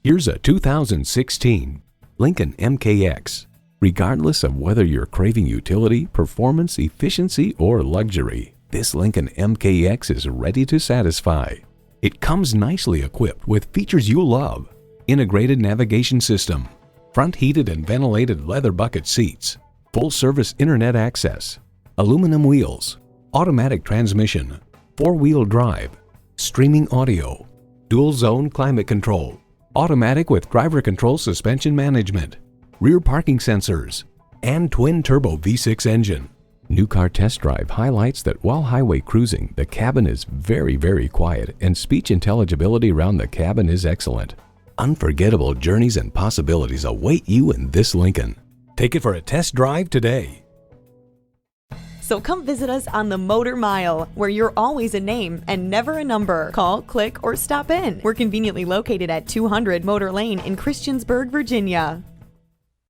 Here's a 2016 Lincoln MKX. Regardless of whether you're craving utility, performance, efficiency, or luxury, this Lincoln MKX is ready to satisfy. It comes nicely equipped with features you love: integrated navigation system, front heated and ventilated leather bucket seats, full-service internet access, aluminum wheels, automatic transmission, four-wheel drive, streaming audio, dual-zone climate control, automatic with driver control suspension management, rear parking sensors, and twin-turbo V6 engine. New Car Test Drive highlights that while highway cruising, the cabin is very quiet and speech intelligibility around the cabin is excellent. Unforgettable journeys and possibilities await you in this Lincoln. Take it for a test drive today. So come visit us on the Motor Mile, where you're always a name and never a number. Call, click, or stop in. We're conveniently located at 200 Motor Lane in Christiansburg, Virginia.